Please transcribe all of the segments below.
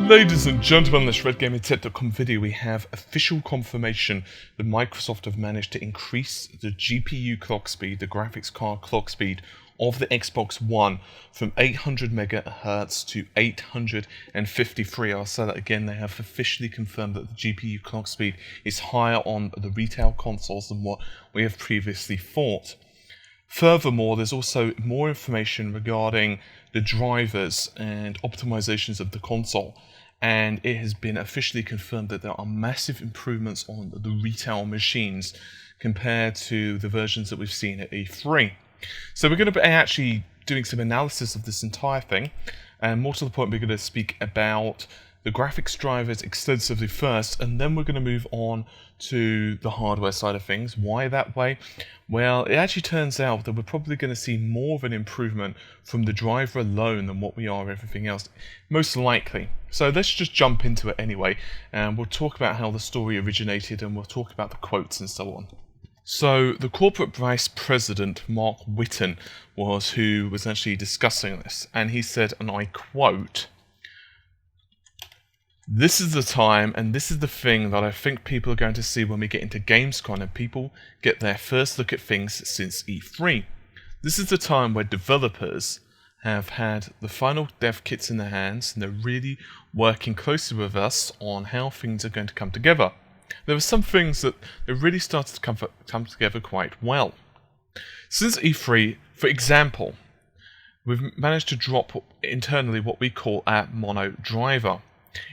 Ladies and gentlemen, this RedGamerTech.com video, we have official confirmation that Microsoft have managed to increase the GPU clock speed, the graphics card clock speed of the Xbox One from 800 MHz to 853. I'll say that again, they have officially confirmed that the GPU clock speed is higher on the retail consoles than what we have previously thought. Furthermore, there's also more information regarding the drivers and optimizations of the console, and it has been officially confirmed that there are massive improvements on the retail machines compared to the versions that we've seen at E3. So we're going to be actually doing some analysis of this entire thing, and more to the point, we're going to speak about the graphics drivers extensively first, and then we're going to move on to the hardware side of things. Why that way? Well, it actually turns out that we're probably going to see more of an improvement from the driver alone than what we are everything else, most likely. So let's just jump into it anyway, and we'll talk about how the story originated, and we'll talk about the quotes and so on. So the corporate vice president, Mark Whitten, who was actually discussing this, and he said, and I quote, "This is the time, and this is the thing that I think people are going to see when we get into Gamescom and people get their first look at things since E3. This is the time where developers have had the final dev kits in their hands, and they're really working closely with us on how things are going to come together. There are some things that have really started to come together quite well. Since E3, for example, we've managed to drop internally what we call our mono driver.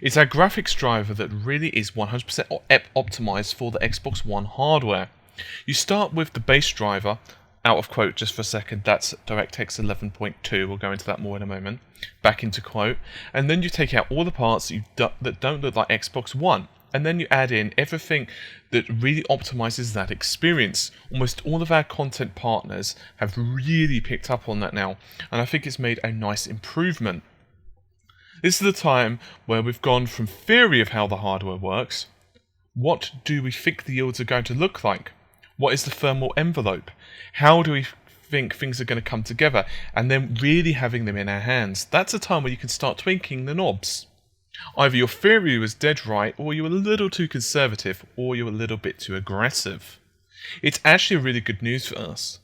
It's our graphics driver that really is 100% optimized for the Xbox One hardware. You start with the base driver, out of quote just for a second, that's DirectX 11.2, we'll go into that more in a moment, back into quote, and then you take out all the parts that don't look like Xbox One, and then you add in everything that really optimizes that experience. Almost all of our content partners have really picked up on that now, and I think it's made a nice improvement. This is the time where we've gone from theory of how the hardware works. What do we think the yields are going to look like? What is the thermal envelope? How do we think things are going to come together? And then really having them in our hands. That's a time where you can start tweaking the knobs. Either your theory was dead right, or you were a little too conservative, or you were a little bit too aggressive. It's actually really good news for us.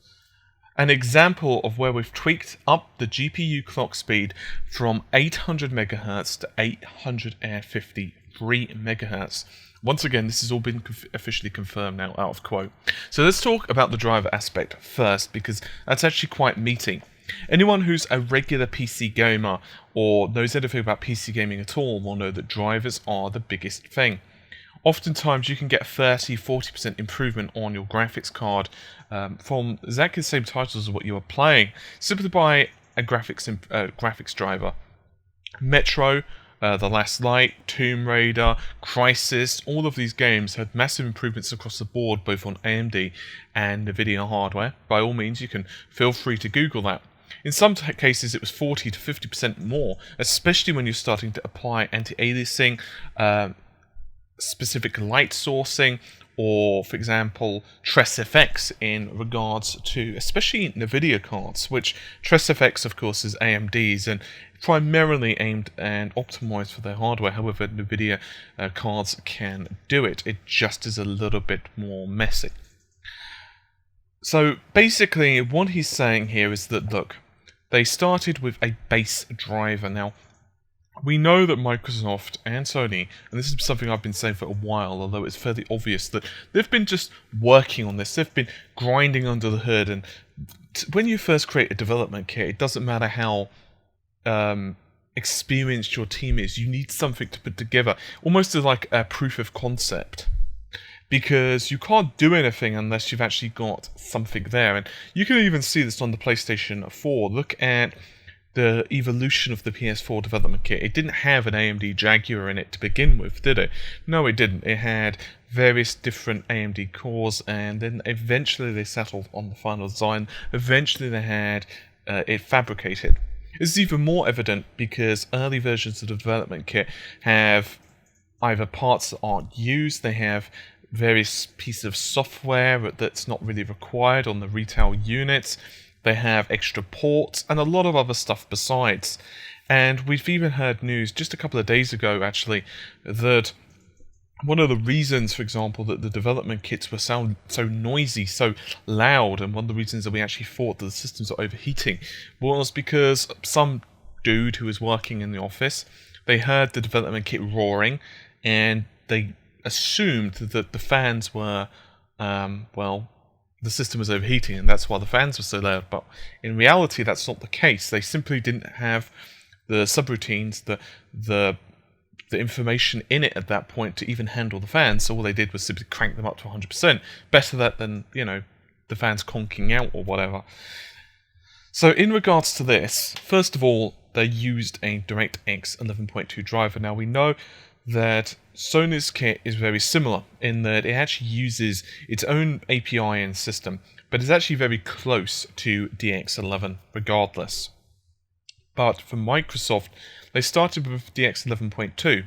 An example of where we've tweaked up the GPU clock speed from 800 MHz to 853 MHz. Once again, this has all been officially confirmed now, out of quote. So let's talk about the driver aspect first, because that's actually quite meaty. Anyone who's a regular PC gamer or knows anything about PC gaming at all will know that drivers are the biggest thing. Oftentimes you can get 30-40% improvement on your graphics card from exactly the same titles as what you are playing, simply by a graphics driver. Metro, The Last Light, Tomb Raider, Crysis, all of these games had massive improvements across the board, both on AMD and NVIDIA hardware. By all means, you can feel free to Google that. In some cases, it was 40-50% more, especially when you're starting to apply anti-aliasing, specific light sourcing, or for example TressFX in regards to especially NVIDIA cards, which TressFX of course is AMD's and primarily aimed and optimized for their hardware. However, NVIDIA cards can do it. It just is a little bit more messy. So basically what he's saying here is that, look, they started with a base driver. Now, we know that Microsoft and Sony, and this is something I've been saying for a while, although it's fairly obvious, that they've been just working on this. They've been grinding under the hood, and when you first create a development kit, it doesn't matter how experienced your team is, you need something to put together, almost as like a proof of concept. Because you can't do anything unless you've actually got something there. And you can even see this on the PlayStation 4. Look at the evolution of the PS4 development kit. It didn't have an AMD Jaguar in it to begin with, did it? No, it didn't. It had various different AMD cores, and then eventually they settled on the final design. Eventually they had it fabricated. This is even more evident because early versions of the development kit have either parts that aren't used, they have various pieces of software that's not really required on the retail units, they have extra ports, and a lot of other stuff besides. And we've even heard news just a couple of days ago, actually, that one of the reasons, for example, that the development kits were so noisy, so loud, and one of the reasons that we actually thought that the systems were overheating was because some dude who was working in the office, they heard the development kit roaring, and they assumed that the fans were, the system was overheating, and that's why the fans were so loud. But in reality, that's not the case. They simply didn't have the subroutines, the information in it at that point to even handle the fans. So all they did was simply crank them up to 100%. Better that than, the fans conking out or whatever. So in regards to this, first of all, they used a DirectX 11.2 driver. Now we know that Sony's kit is very similar in that it actually uses its own API and system, but it's actually very close to DX11 regardless. But for Microsoft, they started with DX 11.2,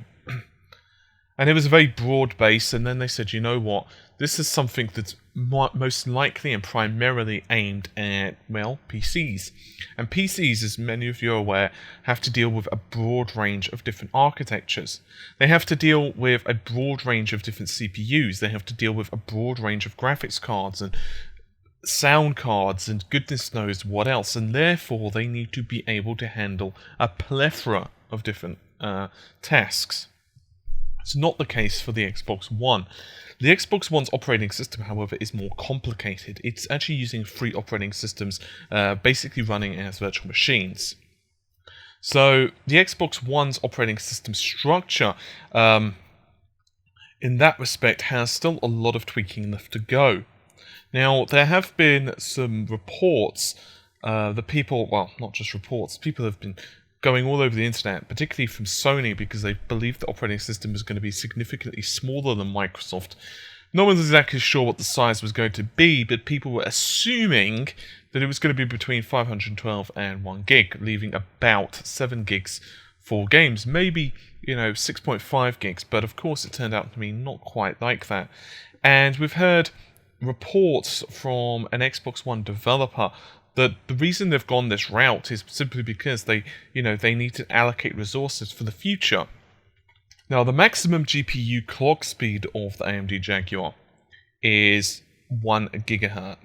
and it was a very broad base, and then they said, you know what, this is something that's most likely and primarily aimed at, PCs. And PCs, as many of you are aware, have to deal with a broad range of different architectures. They have to deal with a broad range of different CPUs. They have to deal with a broad range of graphics cards and sound cards and goodness knows what else, and therefore they need to be able to handle a plethora of different tasks. It's not the case for the Xbox One. The Xbox One's operating system, however, is more complicated. It's actually using free operating systems, basically running as virtual machines. So the Xbox One's operating system structure, in that respect, has still a lot of tweaking left to go. Now, there have been some reports that people, not just reports, people have been going all over the internet, particularly from Sony, because they believed the operating system was going to be significantly smaller than Microsoft. No one's exactly sure what the size was going to be, but people were assuming that it was going to be between 512 and 1 gig, leaving about 7 gigs for games. Maybe, 6.5 gigs, but of course it turned out to be not quite like that. And we've heard reports from an Xbox One developer that the reason they've gone this route is simply because they need to allocate resources for the future. Now, the maximum GPU clock speed of the AMD Jaguar is 1 gigahertz.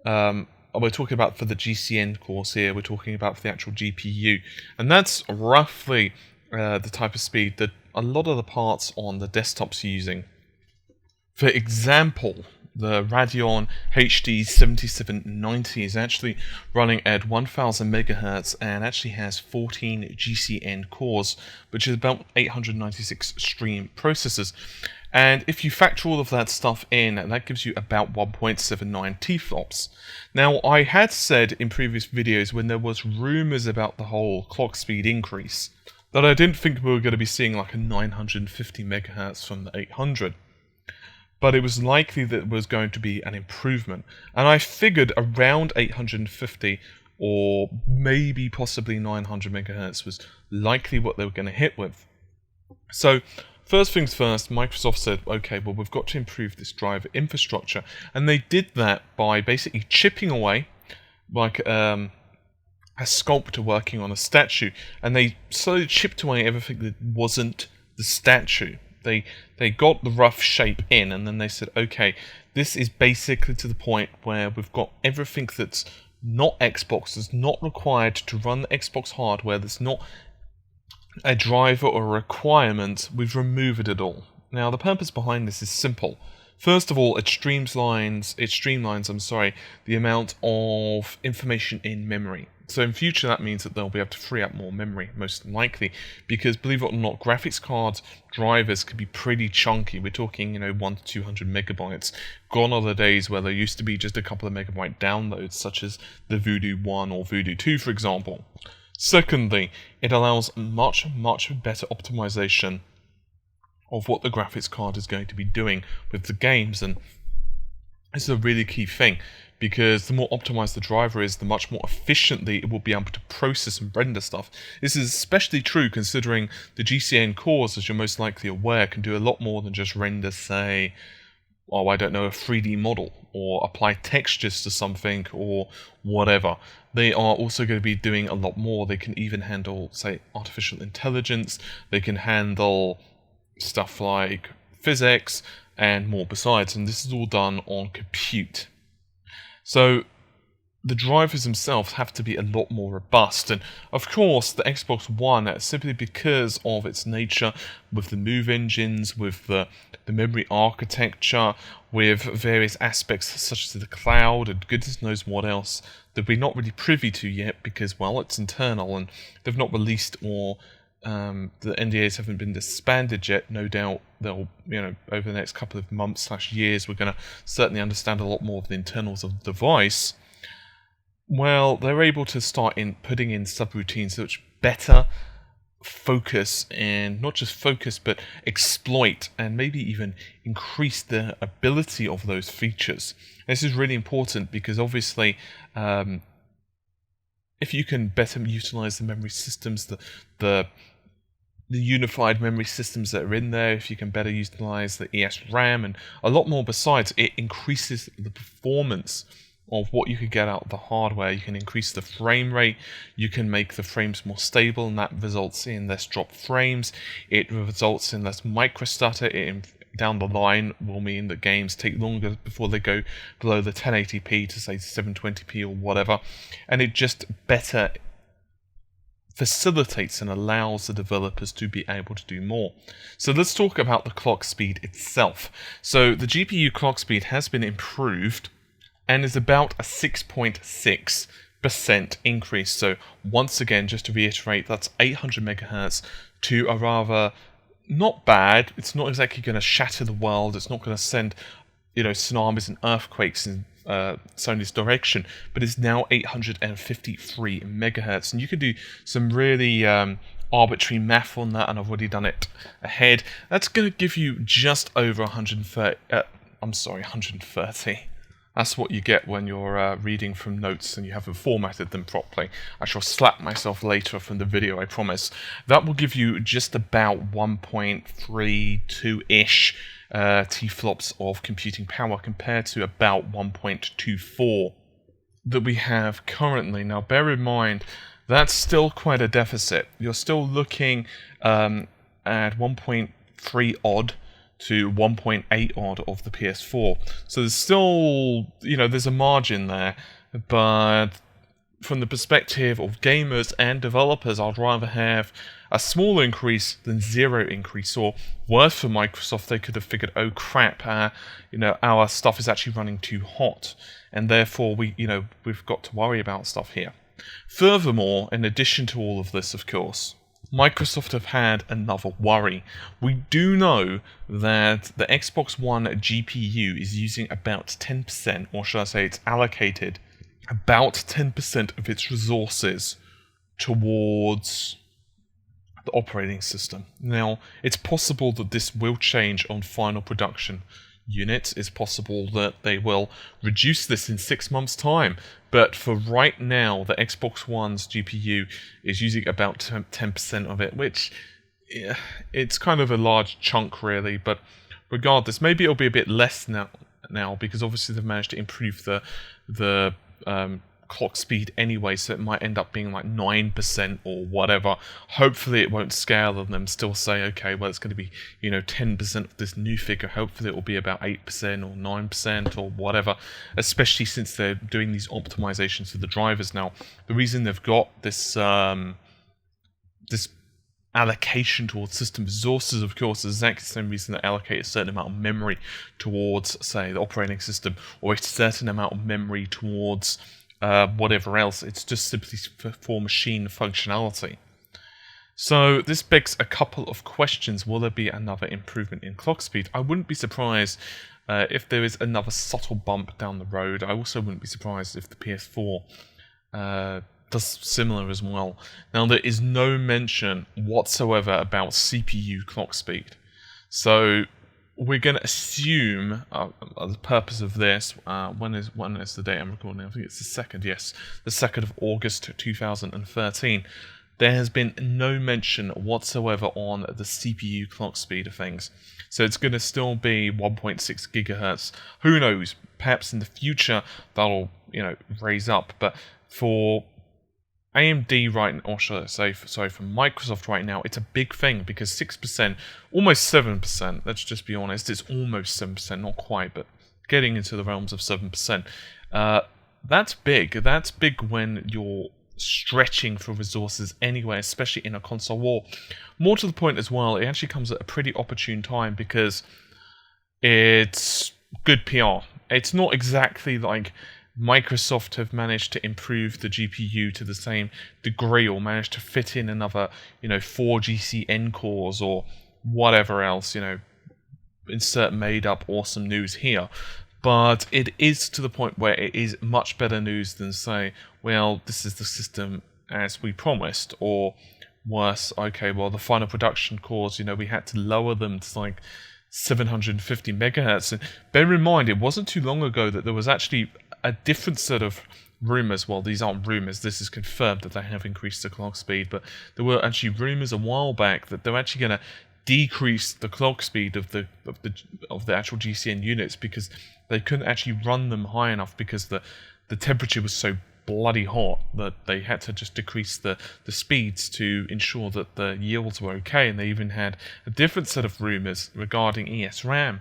We're talking about for the GCN cores here, we're talking about for the actual GPU. And that's roughly the type of speed that a lot of the parts on the desktops are using. For example, the Radeon HD 7790 is actually running at 1000 megahertz and actually has 14 GCN cores, which is about 896 stream processors. And if you factor all of that stuff in, that gives you about 1.79 T-flops. Now, I had said in previous videos when there was rumors about the whole clock speed increase that I didn't think we were going to be seeing like a 950 megahertz from the 800. But it was likely that it was going to be an improvement. And I figured around 850 or maybe possibly 900 megahertz was likely what they were going to hit with. So, first things first, Microsoft said, okay, well, we've got to improve this driver infrastructure. And they did that by basically chipping away, like a sculptor working on a statue. And they slowly chipped away everything that wasn't the statue. They got the rough shape in, and then they said, okay, this is basically to the point where we've got everything that's not Xbox, that's not required to run the Xbox hardware, that's not a driver or a requirement, we've removed it all. Now, the purpose behind this is simple. First of all, it streamlines the amount of information in memory. So in future, that means that they'll be able to free up more memory, most likely, because believe it or not, graphics cards drivers can be pretty chunky. We're talking, 1 to 200 megabytes. Gone are the days where there used to be just a couple of megabyte downloads, such as the Voodoo 1 or Voodoo 2, for example. Secondly, it allows much, much better optimization of what the graphics card is going to be doing with the games, and this is a really key thing, because the more optimized the driver is, the much more efficiently it will be able to process and render stuff. This is especially true considering the GCN cores, as you're most likely aware, can do a lot more than just render, say, a 3D model, or apply textures to something, or whatever. they are also going to be doing a lot more. They can even handle, say, artificial intelligence. They can handle stuff like physics and more besides. And this is all done on compute. So the drivers themselves have to be a lot more robust. And of course, the Xbox One, simply because of its nature, with the move engines, with the memory architecture, with various aspects such as the cloud and goodness knows what else, that we're not really privy to yet because, well, it's internal and they've not released or the NDAs haven't been disbanded yet. No doubt they'll, over the next couple of months / years, we're going to certainly understand a lot more of the internals of the device. Well, they're able to start putting in subroutines which better focus, and not just focus, but exploit and maybe even increase the ability of those features. This is really important because obviously, if you can better utilize the memory systems, the unified memory systems that are in there, if you can better utilize the ESRAM and a lot more besides, it increases the performance of what you could get out of the hardware. You can increase the frame rate, you can make the frames more stable, and that results in less drop frames, it results in less microstutter. It down the line will mean that games take longer before they go below the 1080p to say 720p or whatever, and it just better facilitates and allows the developers to be able to do more. So let's talk about the clock speed itself. So the GPU clock speed has been improved and is about a 6.6% increase. So once again, just to reiterate, that's 800 megahertz to a rather not bad. It's not exactly going to shatter the world. It's not going to send, tsunamis and earthquakes in Sony's direction, but it's now 853 megahertz. And you can do some really arbitrary math on that, and I've already done it ahead. That's going to give you just over 130. That's what you get when you're reading from notes and you haven't formatted them properly. I shall slap myself later from the video, I promise. That will give you just about 1.32-ish T-flops of computing power compared to about 1.24 that we have currently. Now, bear in mind, that's still quite a deficit. You're still looking at 1.3 odd to 1.8 odd of the PS4. So there's still, there's a margin there, but from the perspective of gamers and developers, I'd rather have a small increase than zero increase. Or worse for Microsoft, they could have figured, oh crap, our stuff is actually running too hot, and therefore we've got to worry about stuff here. Furthermore, in addition to all of this, of course, Microsoft have had another worry. We do know that the Xbox One GPU is using about 10%, or should I say it's allocated about 10% of its resources towards the operating system. Now, it's possible that this will change on final production units. It's possible that they will reduce this in 6 months' time. But for right now, the Xbox One's GPU is using about 10% of it, which it's kind of a large chunk, really. But regardless, maybe it'll be a bit less now because obviously they've managed to improve the clock speed anyway, so it might end up being like 9% or whatever. Hopefully it won't scale and them still say, okay, well, it's going to be 10% of this new figure. Hopefully it will be about 8% or 9% or whatever, especially since they're doing these optimizations for the drivers now. The reason they've got this this allocation towards system resources, of course, is exactly the same reason they allocate a certain amount of memory towards, say, the operating system, or a certain amount of memory towards whatever else. It's just simply for machine functionality. So this begs a couple of questions. Will there be another improvement in clock speed? I wouldn't be surprised if there is another subtle bump down the road. I also wouldn't be surprised if the PS4 does similar as well. Now, there is no mention whatsoever about CPU clock speed. So we're going to assume, the purpose of this, when is the date I'm recording? I think it's the 2nd, yes. The 2nd of August 2013. There has been no mention whatsoever on the CPU clock speed of things. So it's going to still be 1.6 gigahertz. Who knows? Perhaps in the future that'll, raise up. But for AMD right now, or should I say, sorry, for Microsoft right now, it's a big thing because 6%, almost 7%, let's just be honest, it's almost 7%, not quite, but getting into the realms of 7%. That's big. That's big when you're stretching for resources anyway, especially in a console war. More to the point as well, it actually comes at a pretty opportune time because it's good PR. It's not exactly like Microsoft have managed to improve the GPU to the same degree or managed to fit in another, 4 GCN cores or whatever else, insert made up awesome news here. But it is to the point where it is much better news than say, well, this is the system as we promised, or worse, okay, well, the final production cores, we had to lower them to like 750 megahertz. And bear in mind, it wasn't too long ago that there was actually a different set of rumors. Well, these aren't rumors, this is confirmed that they have increased the clock speed, but there were actually rumors a while back that they're actually going to decrease the clock speed of the actual GCN units because they couldn't actually run them high enough because the temperature was so bloody hot that they had to just decrease the speeds to ensure that the yields were okay. And they even had a different set of rumors regarding ESRAM.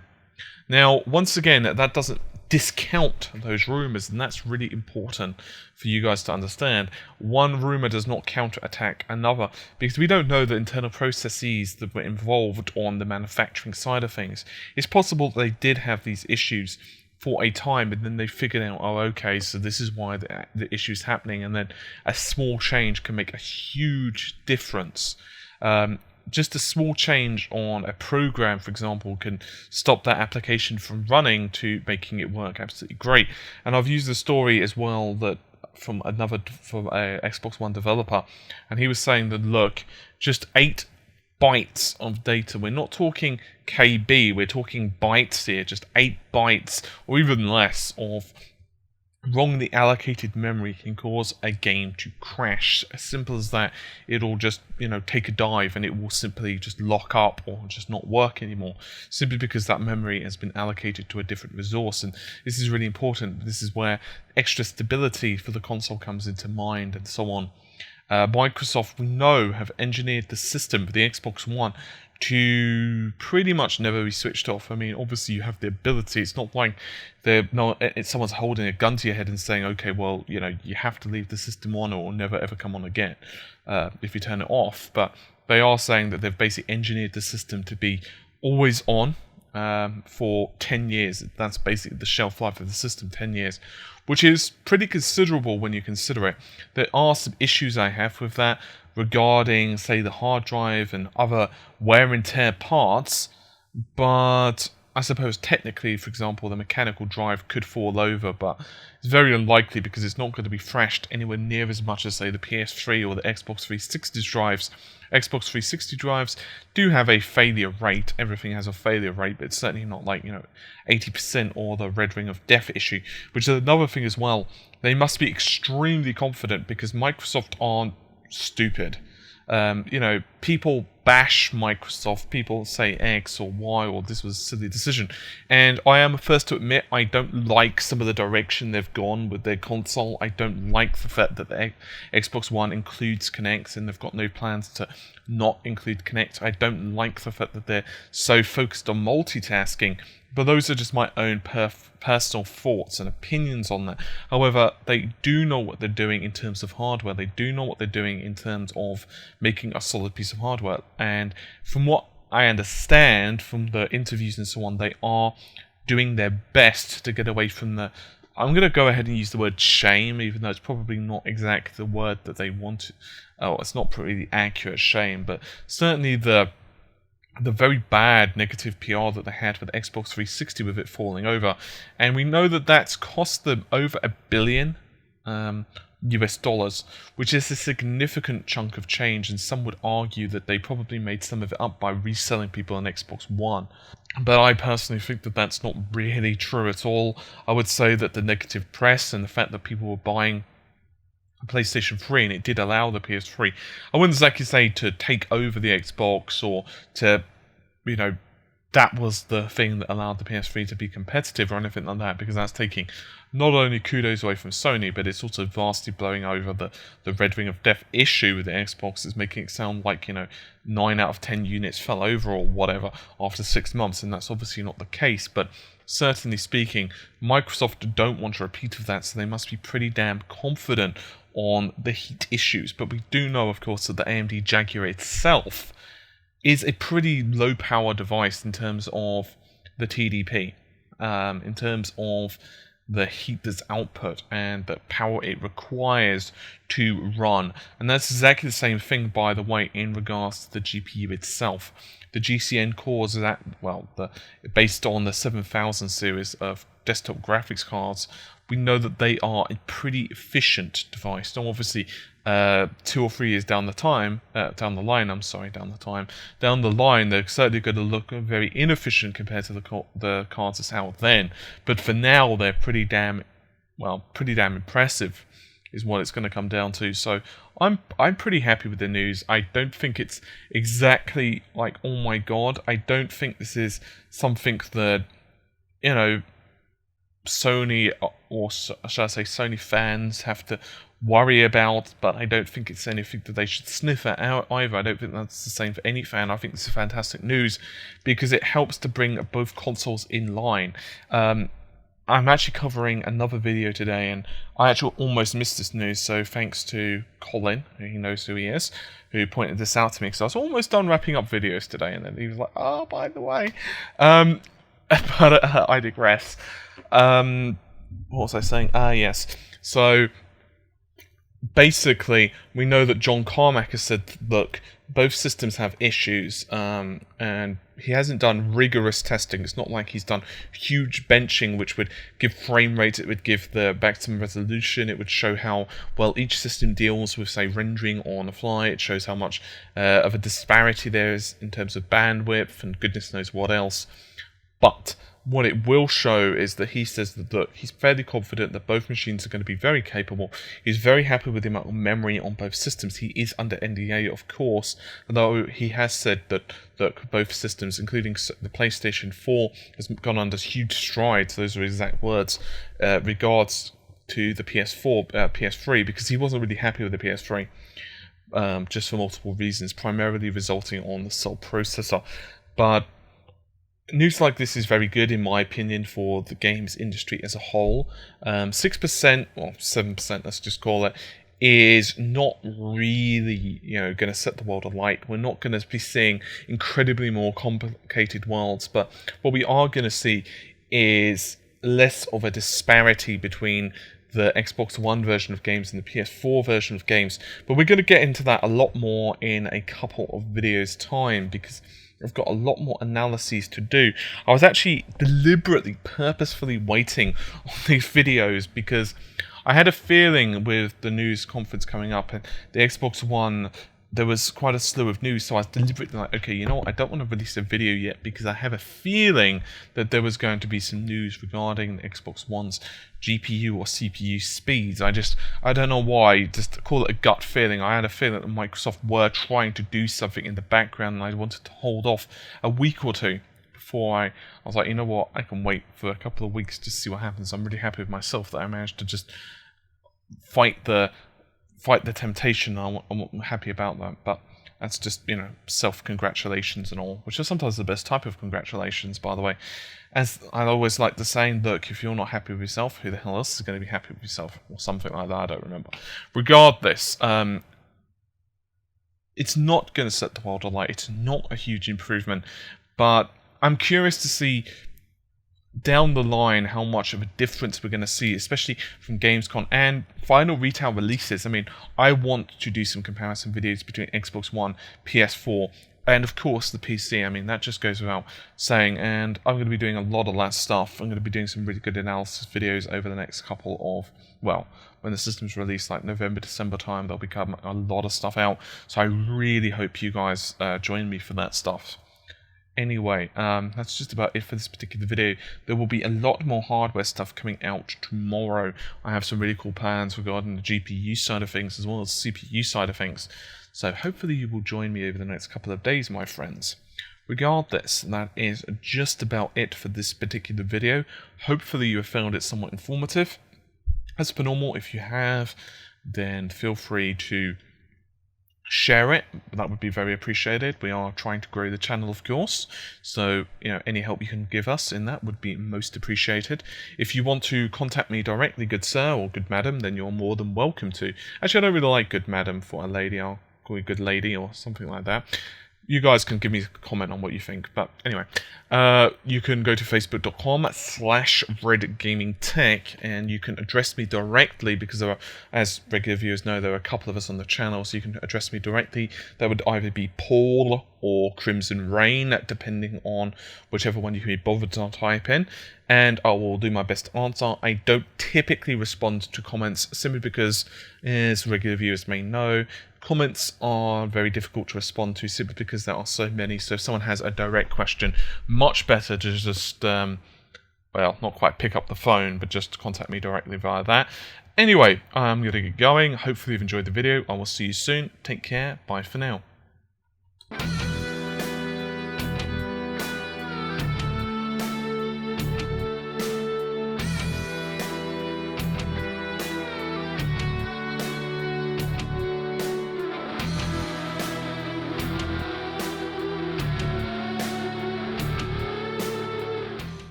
Now, once again, that doesn't discount those rumors, and that's really important for you guys to understand. One rumor does not counterattack another, because we don't know the internal processes that were involved on the manufacturing side of things. It's possible they did have these issues for a time, and then they figured out, oh, okay, so this is why the issue's happening, and then a small change can make a huge difference. Just a small change on a program, for example, can stop that application from running to making it work absolutely great. And I've used the story as well that from a Xbox One developer, and he was saying that, look, just 8 bytes of data. We're not talking KB, we're talking bytes here, just 8 bytes or even less of wrongly allocated memory can cause a game to crash. As simple as that. It'll just, take a dive and it will simply just lock up or just not work anymore, simply because that memory has been allocated to a different resource. And this is really important. This is where extra stability for the console comes into mind and so on. Microsoft, we know, have engineered the system for the Xbox One to pretty much never be switched off. I mean, obviously you have the ability. It's not like someone's holding a gun to your head and saying, okay, well, you have to leave the system on or never ever come on again if you turn it off. But they are saying that they've basically engineered the system to be always on for 10 years. That's basically the shelf life of the system, 10 years, which is pretty considerable when you consider it. There are some issues I have with that regarding, say, the hard drive and other wear and tear parts, but I suppose technically, for example, the mechanical drive could fall over, but it's very unlikely because it's not going to be thrashed anywhere near as much as, say, the PS3 or the Xbox 360 drives. Xbox 360 drives do have a failure rate. Everything has a failure rate, but it's certainly not like, 80% or the Red Ring of Death issue, which is another thing as well. They must be extremely confident because Microsoft aren't stupid. People bash Microsoft, people say X or Y or this was a silly decision, and I am first to admit I don't like some of the direction they've gone with their console. I don't like the fact that the Xbox One includes Kinect and they've got no plans to not include Kinect. I don't like the fact that they're so focused on multitasking, but those are just my own personal thoughts and opinions on that. However, they do know what they're doing in terms of hardware. They do know what they're doing in terms of making a solid piece of hardware. And from what I understand from the interviews and so on, they are doing their best to get away from the... I'm going to go ahead and use the word shame, even though it's probably not exactly the word that they want. It's not pretty accurate shame, but certainly the very bad negative PR that they had for the Xbox 360 with it falling over. And we know that that's cost them over $1 billion US dollars, which is a significant chunk of change, and some would argue that they probably made some of it up by reselling people on Xbox One. But I personally think that that's not really true at all. I would say that the negative press and the fact that people were buying PlayStation 3 and it did allow the PS3, I wouldn't exactly say to take over the Xbox or to, that was the thing that allowed the PS3 to be competitive or anything like that, because that's taking not only kudos away from Sony, but it's also vastly blowing over the Red Ring of Death issue with the Xbox. Is making it sound like, 9 out of 10 units fell over or whatever after 6 months, and that's obviously not the case. But certainly speaking, Microsoft don't want a repeat of that, so they must be pretty damn confident on the heat issues. But we do know, of course, that the AMD Jaguar itself is a pretty low power device in terms of the TDP, in terms of the heat that's output and the power it requires to run. And that's exactly the same thing, by the way, in regards to the GPU itself. The GCN cores are based on the 7000 series of desktop graphics cards. We know that they are a pretty efficient device. Now, obviously, 2 or 3 years down the line, they're certainly going to look very inefficient compared to the cards that's out then. But for now, they're pretty damn impressive, is what it's going to come down to. So I'm pretty happy with the news. I don't think it's exactly like, oh my god. I don't think this is something that, Sony, or should I say Sony fans, have to worry about, but I don't think it's anything that they should sniff at either. I don't think that's the same for any fan. I think this is fantastic news because it helps to bring both consoles in line. I'm actually covering another video today, and I actually almost missed this news, so thanks to Colin, who knows who he is, who pointed this out to me, because I was almost done wrapping up videos today, and then he was like, oh, by the way. But I digress. What was I saying? Yes. So, basically, we know that John Carmack has said, look, both systems have issues, and he hasn't done rigorous testing. It's not like he's done huge benching, which would give frame rate, it would give the maximum resolution, it would show how well each system deals with, say, rendering on the fly. It shows how much of a disparity there is in terms of bandwidth and goodness knows what else. But what it will show is that he says that, look, he's fairly confident that both machines are going to be very capable. He's very happy with the amount of memory on both systems. He is under NDA, of course, although he has said that, look, both systems, including the PlayStation 4, has gone under huge strides, those are exact words, regards to the PS3, because he wasn't really happy with the PS3, just for multiple reasons, primarily resulting on the cell processor. But news like this is very good, in my opinion, for the games industry as a whole. 6%, or 7%, let's just call it, is not really, going to set the world alight. We're not going to be seeing incredibly more complicated worlds, but what we are going to see is less of a disparity between the Xbox One version of games and the PS4 version of games. But we're going to get into that a lot more in a couple of videos' time, because I've got a lot more analyses to do. I was actually deliberately, purposefully waiting on these videos because I had a feeling with the news conference coming up and the Xbox One, there was quite a slew of news, so I was deliberately like, okay, you know what, I don't want to release a video yet because I have a feeling that there was going to be some news regarding the Xbox One's GPU or CPU speeds. I don't know why, just call it a gut feeling. I had a feeling that Microsoft were trying to do something in the background, and I wanted to hold off a week or two before I was like, you know what, I can wait for a couple of weeks to see what happens. I'm really happy with myself that I managed to just fight the temptation. I'm happy about that, but that's just, self-congratulations and all, which is sometimes the best type of congratulations, by the way. As I always like to say, look, if you're not happy with yourself, who the hell else is going to be happy with yourself? Or something like that, I don't remember. Regardless, it's not going to set the world alight. It's not a huge improvement, but I'm curious to see down the line how much of a difference we're going to see, especially from Gamescom and final retail releases. I mean, I want to do some comparison videos between Xbox One, PS4, and of course the PC. I mean, that just goes without saying, and I'm going to be doing a lot of that stuff. I'm going to be doing some really good analysis videos over the next couple of, when the system's released, like November, December time, there'll become a lot of stuff out, so I really hope you guys join me for that stuff. Anyway, that's just about it for this particular video. There will be a lot more hardware stuff coming out tomorrow. I have some really cool plans regarding the GPU side of things as well as the CPU side of things. So hopefully you will join me over the next couple of days, my friends. Regardless, that is just about it for this particular video. Hopefully you have found it somewhat informative. As per normal, if you have, then feel free to share it. That would be very appreciated. We are trying to grow the channel, of course, so any help you can give us in that would be most appreciated. If you want to contact me directly, good sir or good madam, then you're more than welcome to. Actually, I don't really like good madam for a lady. I'll call you good lady or something like that. You guys can give me a comment on what you think. But anyway, you can go to facebook.com/redgamingtech and you can address me directly, because there are, as regular viewers know, there are a couple of us on the channel, so you can address me directly. That would either be Paul or Crimson Rain, depending on whichever one you can be bothered to type in, and I will do my best to answer. I don't typically respond to comments simply because, as regular viewers may know, comments are very difficult to respond to simply because there are so many. So if someone has a direct question, much better to just, well, not quite pick up the phone, but just contact me directly via that. Anyway, I'm going to get going. Hopefully you've enjoyed the video. I will see you soon. Take care. Bye for now.